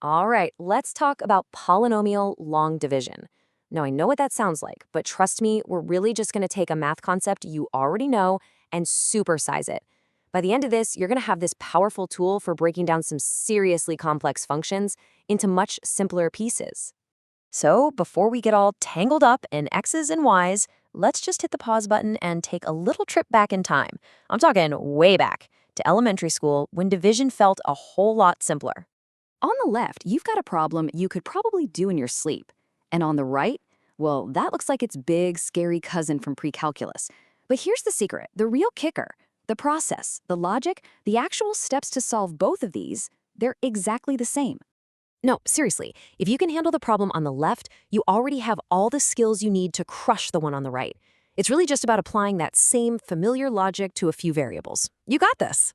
All right, let's talk about polynomial long division. Now, I know what that sounds like, but trust me, we're really just going to take a math concept you already know and supersize it. By the end of this, you're going to have this powerful tool for breaking down some seriously complex functions into much simpler pieces. So, before we get all tangled up in X's and Y's, let's just hit the pause button and take a little trip back in time. I'm talking way back to elementary school when division felt a whole lot simpler. On the left, you've got a problem you could probably do in your sleep. And on the right, well, that looks like its big, scary cousin from Precalculus. But here's the secret, the real kicker. The process, the logic, the actual steps to solve both of these, they're exactly the same. No, seriously, if you can handle the problem on the left, you already have all the skills you need to crush the one on the right. It's really just about applying that same familiar logic to a few variables. You got this.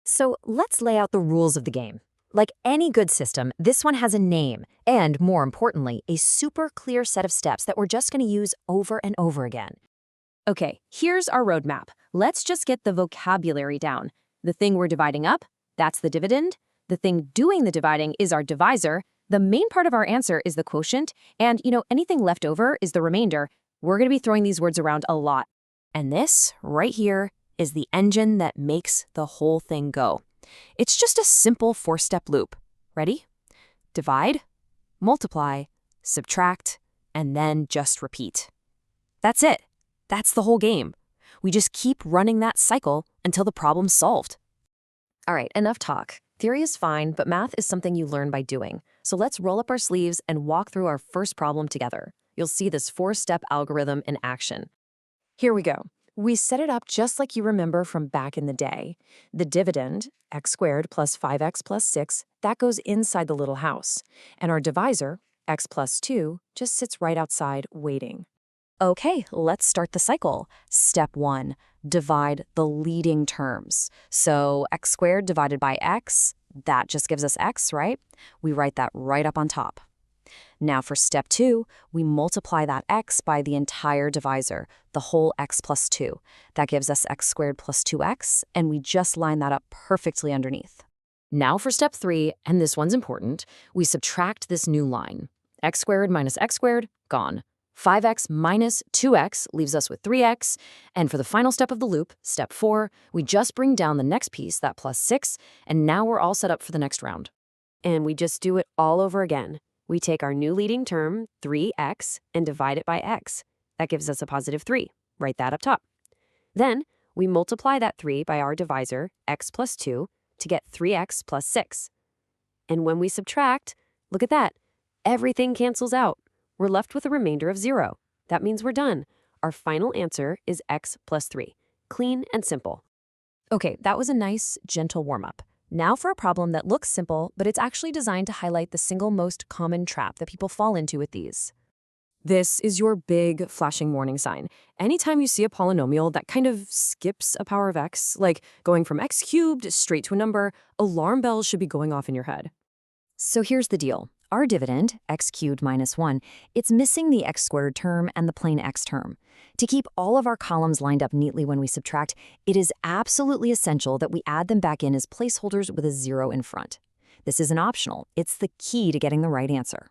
So let's lay out the rules of the game. Like any good system, this one has a name and, more importantly, a super clear set of steps that we're just going to use over and over again. Okay, here's our roadmap. Let's just get the vocabulary down. The thing we're dividing up, that's the dividend. The thing doing the dividing is our divisor. The main part of our answer is the quotient. And, anything left over is the remainder. We're going to be throwing these words around a lot. And this, right here, is the engine that makes the whole thing go. It's just a simple four-step loop. Ready? Divide, multiply, subtract, and then just repeat. That's it. That's the whole game. We just keep running that cycle until the problem's solved. All right, enough talk. Theory is fine, but math is something you learn by doing. So let's roll up our sleeves and walk through our first problem together. You'll see this four-step algorithm in action. Here we go. We set it up just like you remember from back in the day. The dividend, x squared plus 5x plus 6, that goes inside the little house. And our divisor, x plus 2, just sits right outside waiting. Okay, let's start the cycle. Step 1, divide the leading terms. So x squared divided by x, that just gives us x, right? We write that right up on top. Now for step 2, we multiply that x by the entire divisor, the whole x plus 2. That gives us x squared plus 2x, and we just line that up perfectly underneath. Now for step 3, and this one's important, we subtract this new line. X squared minus x squared, gone. 5x minus 2x leaves us with 3x, and for the final step of the loop, step 4, we just bring down the next piece, that plus 6, and now we're all set up for the next round. And we just do it all over again. We take our new leading term, 3x, and divide it by x. That gives us a positive 3. Write that up top. Then, we multiply that 3 by our divisor, x plus 2, to get 3x plus 6. And when we subtract, look at that. Everything cancels out. We're left with a remainder of 0. That means we're done. Our final answer is x plus 3. Clean and simple. Okay, that was a nice, gentle warm-up. Now for a problem that looks simple, but it's actually designed to highlight the single most common trap that people fall into with these. This is your big flashing warning sign. Anytime you see a polynomial that kind of skips a power of x, like going from x cubed straight to a number, alarm bells should be going off in your head. So here's the deal. Our dividend, x cubed minus 1, it's missing the x squared term and the plain x term. To keep all of our columns lined up neatly when we subtract, it is absolutely essential that we add them back in as placeholders with a 0 in front. This isn't optional. It's the key to getting the right answer.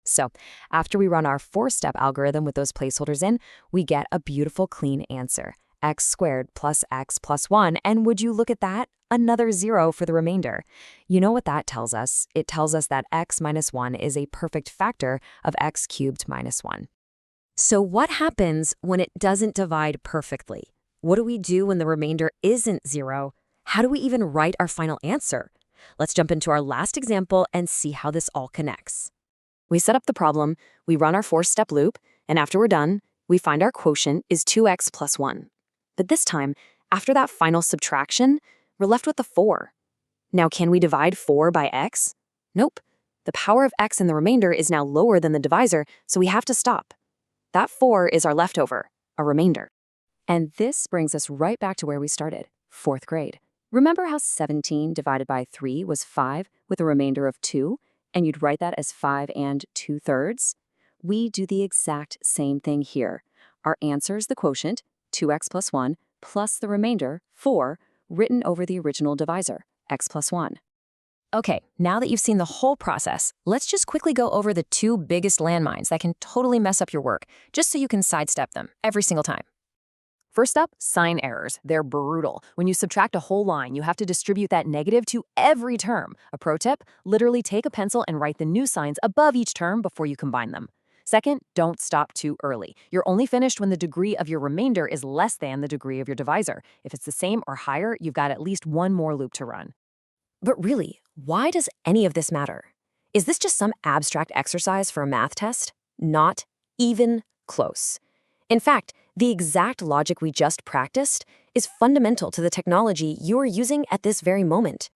So, after we run our four-step algorithm with those placeholders in, we get a beautiful clean answer. X squared plus x plus 1, and would you look at that? Another 0 for the remainder. You know what that tells us? It tells us that x minus 1 is a perfect factor of x cubed minus 1. So what happens when it doesn't divide perfectly? What do we do when the remainder isn't 0? How do we even write our final answer? Let's jump into our last example and see how this all connects. We set up the problem, we run our four-step loop, and after we're done, we find our quotient is 2x plus 1. But this time, after that final subtraction, we're left with the 4. Now, can we divide 4 by x? Nope. The power of x in the remainder is now lower than the divisor, so we have to stop. That 4 is our leftover, a remainder. And this brings us right back to where we started, 4th grade. Remember how 17 divided by 3 was 5 with a remainder of 2, and you'd write that as 5 and 2/3? We do the exact same thing here. Our answer is the quotient, 2x plus 1, plus the remainder, 4, written over the original divisor, x plus 1. Okay, now that you've seen the whole process, let's just quickly go over the two biggest landmines that can totally mess up your work, just so you can sidestep them every single time. First up, sign errors. They're brutal. When you subtract a whole line, you have to distribute that negative to every term. A pro tip, literally take a pencil and write the new signs above each term before you combine them. Second, don't stop too early. You're only finished when the degree of your remainder is less than the degree of your divisor. If it's the same or higher, you've got at least one more loop to run. But really, why does any of this matter? Is this just some abstract exercise for a math test? Not even close. In fact, the exact logic we just practiced is fundamental to the technology you're using at this very moment.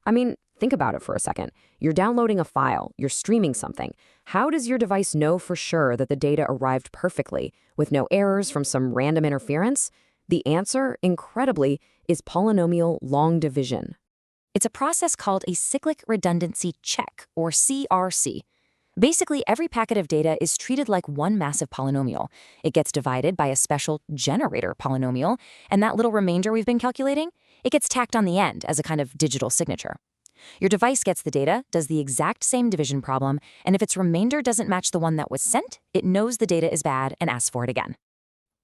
I mean, think about it for a second. You're downloading a file, you're streaming something. How does your device know for sure that the data arrived perfectly, with no errors from some random interference? The answer, incredibly, is polynomial long division. It's a process called a cyclic redundancy check, or CRC. Basically, every packet of data is treated like one massive polynomial. It gets divided by a special generator polynomial, and that little remainder we've been calculating, it gets tacked on the end as a kind of digital signature. Your device gets the data, does the exact same division problem, and if its remainder doesn't match the one that was sent, it knows the data is bad and asks for it again.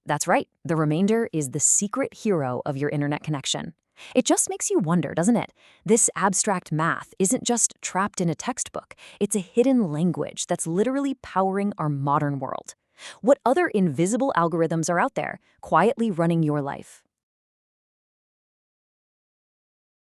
That's right, the remainder is the secret hero of your internet connection. It just makes you wonder, doesn't it? This abstract math isn't just trapped in a textbook. It's a hidden language that's literally powering our modern world. What other invisible algorithms are out there, quietly running your life?